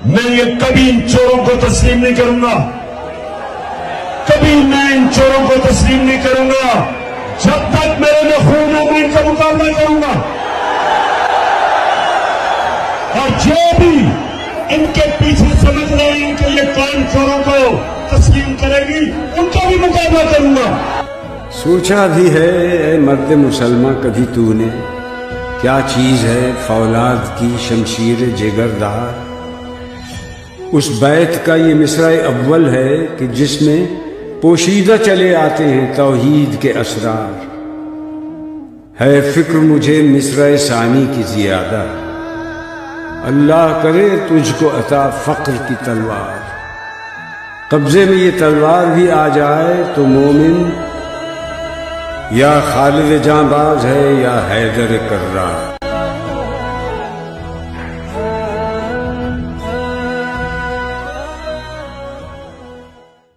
میں یہ کبھی ان چوروں کو تسلیم نہیں کروں گا، کبھی میں ان چوروں کو تسلیم نہیں کروں گا جب تک میرے میں خون ہے، میں ان کا مقابلہ کروں گا، اور جو بھی ان کے پیچھے سمجھ رہے ہیں کہ یہ قوم چوروں کو تسلیم کرے گی، ان کا بھی مقابلہ کروں گا۔ سوچا بھی ہے اے مرد مسلمہ کبھی تو نے، کیا چیز ہے فولاد کی شمشیر جگردار؟ اس بیت کا یہ مصرع اول ہے کہ جس میں پوشیدہ چلے آتے ہیں توحید کے اسرار۔ ہے فکر مجھے مصرع ثانی کی زیادہ، اللہ کرے تجھ کو عطا فقر کی تلوار۔ قبضے میں یہ تلوار بھی آ جائے تو مومن یا خالد جاں باز ہے یا حیدر کرار۔